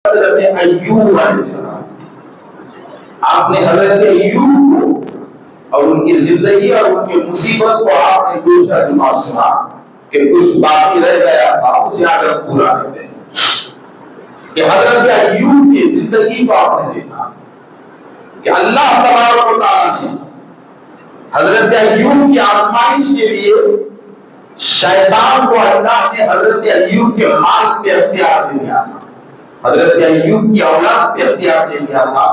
حضرت ایوب علیہ السلام، آپ نے حضرت ایوب کو اور ان کی زندگی اور ان کی مصیبت کو آپ نے دوسرا دماغ سنا کہ کچھ باقی رہ گیا تھا، اسے آگر پورا کرتے ہیں کہ حضرت ایوب کی زندگی کو آپ نے دیکھا کہ اللہ تبارک و تعالیٰ نے حضرت ایوب کی آزمائش کے لیے شیطان کو اللہ نے حضرت ایوب کے مال پہ اختیار دے دیا تھا، حضرت ایوب کی اولاد پہ اختیار دے دیا تھا،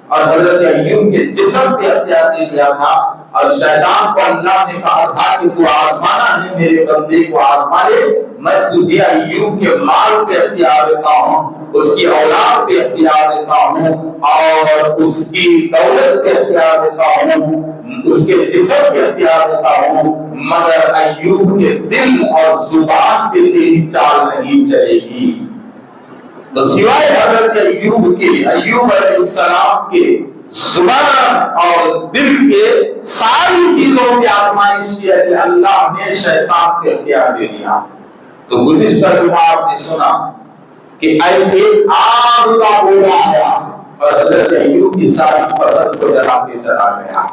اور حضرت ایوب کے جسم پہ اختیار دے دیا تھا، اور شیطان کو اللہ نے کہا تھا کہ تو آزمانا ہے میرے بندے کو آزما لے، میں تجھے ایوب کے مال پہ اختیار دیتا ہوں، اس کی اولاد پہ اختیار دیتا ہوں، اور اس کی دولت پہ اختیار دیتا ہوں، اس کے جسم پہ اختیار دیتا ہوں، مگر ایوب کے دل اور زبان پہ تیری چال نہیں چلے گی۔ تو سوائے حضرت ایوب کے، ایوب علیہ السلام کے زبان اور دل کے ساری چیزوں کی آزمائش کی ہے کہ اللہ نے شیطان پہ اختیار دے دیا۔ تو گزشتہ جمعہ آپ نے سنا کہ ایک آگ کا گولا آیا اور حضرت ایوب کی ساری فصل کو جلا کے چلا گیا،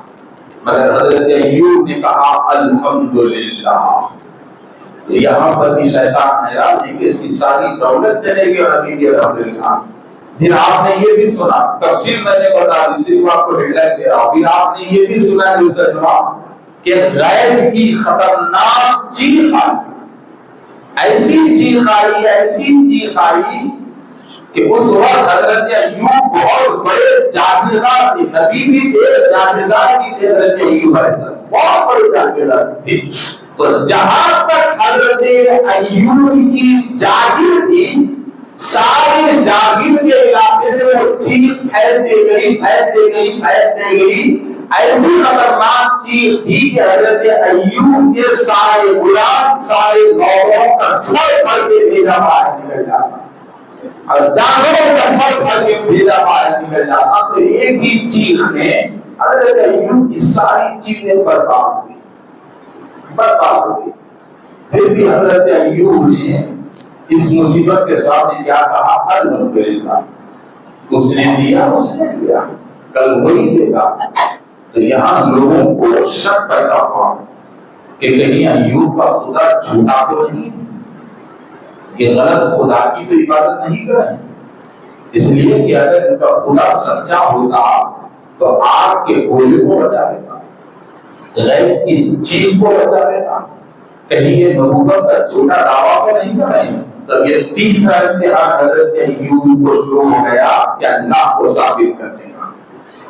مگر حضرت ایوب نے کہا الحمدللہ۔ تو یہاں پر بھی شیطان حیران ہے کہ اس کی ساری دولت چلے گی اور ابھی بھی الحمدللہ۔ پھر آپ نے یہ بھی سنا، تفصیل میں نے بتا دی، صرف آپ کو ہیڈ لائن دے رہا ہوں، پھر آپ نے یہ بھی سنا کہ غیب کی خطرناک چیخ آئی، ایسی چیخ آئی، ایسی چیخ آئی کہ اس وقت حضرت ایوب بہت بڑے جاگیردار تھے، نبی بھی تھے، جاگیردار بھی تھے، حضرت ایوب علیہ السلام بہت بڑے جاگیردار تھے۔ تو جہاں تک حضرت ایوب کی جاگیر تھی، سارے جاگیر کے علاقے میں وہ چیخ پھیلتے گئی، پھیلتے گئی، پھیلتے گئی، ایسی خطرناک چیخ تھی کہ حضرت ایوب کے سارے غلام، سارے لوگوں کا سر پھڑ کے بھیجا باہر نکل جاتا، اور جانوروں کا سر پھڑ کے بھیجا باہر نکل جاتا۔ تو ایک ہی چیخ میں حضرت ایوب کی ساری چیزیں برباد ہوئی، برباد ہوئی۔ پھر بھی حضرت ایوب نے اس مصیبت کے سامنے کیا کہا؟ الحمدللہ، اس نے دیا، اس نے دیا، کل وہی دے گا۔ تو یہاں لوگوں کو شک پیدا ہوا کہ کہیں ایوب کا خدا جھوٹا تو نہیں ہے، یہ غلط خدا کی تو عبادت نہیں کر رہے ہیں، اس لیے کہ اگر ان کا خدا سچا ہوتا تو آگ کے گولے کو بچا لیتا، غیب کی چیخ کو بچا لیتا، کہیں یہ نبوت کا جھوٹا دعویٰ تو نہیں کر رہے ہیں۔ تب یہ تیسرا امتحان حضرت ایوب کو شروع ہو گیا کہ اللہ کو ثابت کرنے کا،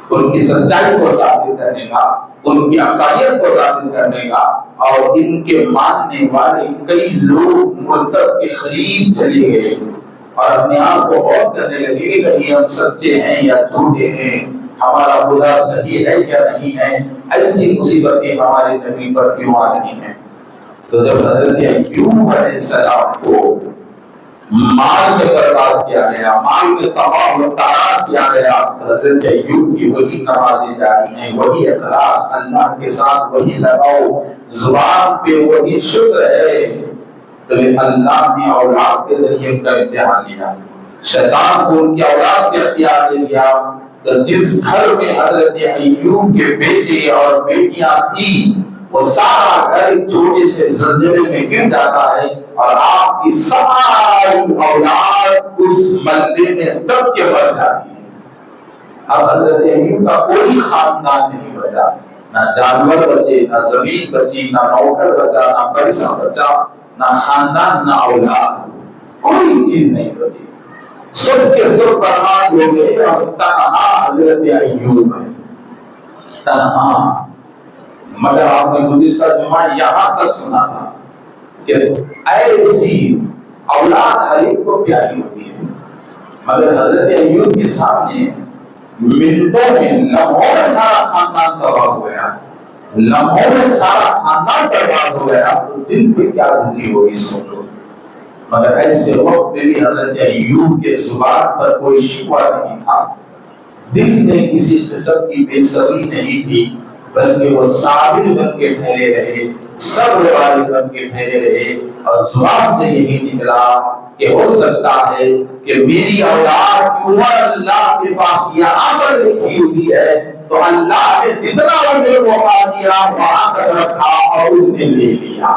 ان کی سچائی کو ثابت کرنے کا، ان کی عقائد کو ثابت کرنے کا، اور ان کے ماننے والے کئی لوگ مرتد کے قریب چلے گئے اور اپنے آپ کو غور کرنے لگے کہ کہیں ہم سچے ہیں یا جھوٹے ہیں، ہمارا خدا صحیح ہے یا نہیں ہے، ایسی مصیبتیں ہمارے نبی پر کیوں آ رہی ہیں۔ تو جب حضرت ایوب علیہ السلام کو مال میں برباد کیا گیا، مال میں تباہ و تباہ کیا گیا، حضرت ایوب کی وہی نمازیں جاری ہیں، وہی اخلاص اللہ کے ساتھ، وہی لگاؤ، زبان پہ وہی شکر ہے۔ تو اللہ نے اولاد کے ذریعے ان کا امتحان لیا، شیطان کو ان کی اولاد کے اختیار دے دیا۔ تو جس گھر میں حضرت ایوب کے بیٹے اور بیٹیاں تھیں، وہ سارا گھر ایک چھوٹے سے زلزلے میں گر جاتا ہے، اور آپ کی ساری اولاد اس ملبے میں دب کے مر جاتی ہے۔ اب حضرت ایوب کا کوئی خاندان نہیں بچا، نہ جانور بچے، نہ زمین بچی، نہ نوکر بچا، نہ پیسہ بچا، نہ خاندان، نہ اولاد، کوئی چیز نہیں بچی، سب کے سب برباد ہو گئے، اور تنہا حضرت ایوب ہے، تنہا۔ مگر آپ نے گزشتہ جمعہ یہاں تک سنا تھا کہ ایسی اولاد ہر ایک کو پیاری ہوتی ہے، مگر حضرت ایوب کے سامنے منٹوں میں، لمحوں میں سارا خاندان تباہ ہو گیا، لمحوں میں سارا خاندان برباد ہو گیا، تو دل پہ کیا گزری ہوگی سوچو۔ مگر ایسے وقت میں بھی حضرت ایوب کے زبان پر کوئی شکوہ نہیں تھا، دل میں کسی قسم کی بے صبری نہیں تھی، بلکہ وہ صابر بن کے ٹھہرے رہے، صبر والے بن کے ٹھہرے رہے، اور زبان سے یہی نکلا کہ ہو سکتا ہے کہ میری اولاد کی عمر اللہ کے پاس یہاں پر لکھی ہوئی ہے، تو اللہ نے جتنا مجھے موقع دیا وہاں تک رکھا اور اس نے لے لیا.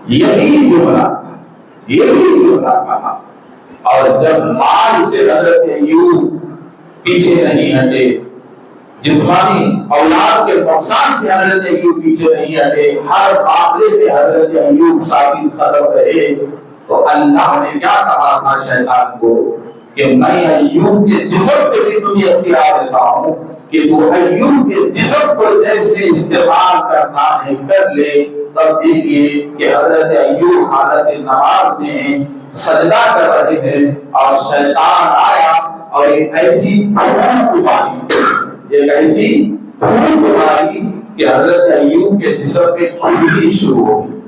یہی جملہ کہا. اور جب مال سے حضرت ایوب پیچھے نہیں ہٹے، جسمانی اولاد کے نقصان سے حضرت ایوب پیچھے نہیں ہٹے، ہر معاملے میں حضرت ایوب ثابت قدم رہے، تو اللہ نے کیا کہا تھا شیطان کو کہ میں ایوب کے جسم پہ بھی تمہیں اختیار دیتا ہوں کہ تو ایوب کے جسم کو جیسے استعمال کرنا ہے کر لے. تب دیکھیے کہ حضرت ایوب حالت نماز میں سجدہ کر رہے ہیں اور شیطان آیا اور ایک ایسی بیماری کہ حضرت ایوب کے جسم پہ کھجلی شروع ہو گئی.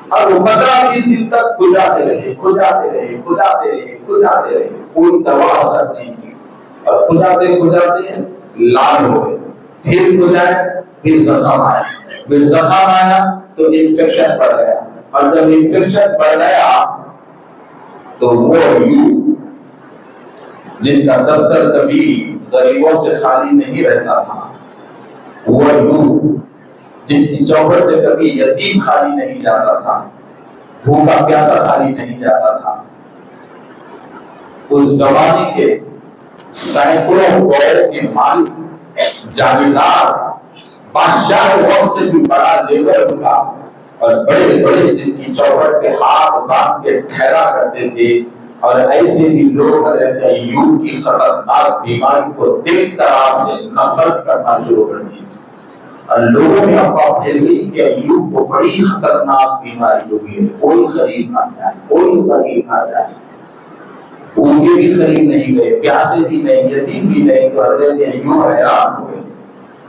اور 15-20 دن تک کھجاتے رہے، کوئی دوا اثر نہیں کی. اور کھجاتے لال ہو گئے، پھر کھجائے، پھر زخم آیا تو انفیکشن بڑھ گیا. اور جب انفیکشن بڑھ گیا تو وہ ایوب جن کا دفتر کبھی غریبوں سے خالی نہیں رہتا تھا، وہ ایوب جن کی چوکھٹ سے کبھی یتیم خالی نہیں جاتا تھا، بھوکا پیاسا خالی نہیں جاتا تھا، اس زمانے کے سینکڑوں کروڑ کے مالک، جاگیردار، بادشاہ وقت سے بھی بڑا لیبر ہوگا، اور بڑے بڑے جن کی چوکھٹ کے ہاتھ باندھ کے ٹھہرا کرتے تھے. اور ایسے بھی لوگ حضرت ایوب کی خطرناک بیماری کو دیکھ کر آپ سے نفرت کرنا شروع کر دی. اور لوگوں میں افواہ پھیل گئی کہ ایوب کو بڑی خطرناک بیماری ہوئی ہے، کوئی قریب نہ جائے، کوئی قریب نہ جائے. بھوکے بھی قریب نہیں گئے، پیاسے بھی نہیں، یتیم بھی نہیں. تو حضرت ایوب حیران ہوئے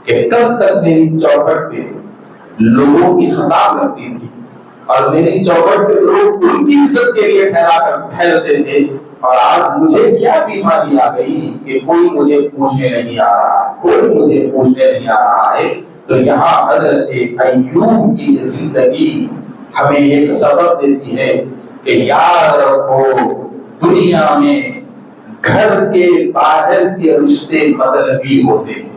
کہ کب تک میری چوکھٹ پہ لوگوں کی خطاب لگتی تھی اور میری چوکھٹ پہ لوگ ان کی عزت کے لیے ٹھہرتے تھے، اور آج مجھے کیا بیماری آ گئی کہ کوئی مجھے پوچھنے نہیں آ رہا ہے. تو یہاں حضرت ایوب کی زندگی ہمیں ایک سبق دیتی ہے کہ یاد رکھو دنیا میں گھر کے باہر کے رشتے مطلبی ہوتے ہیں.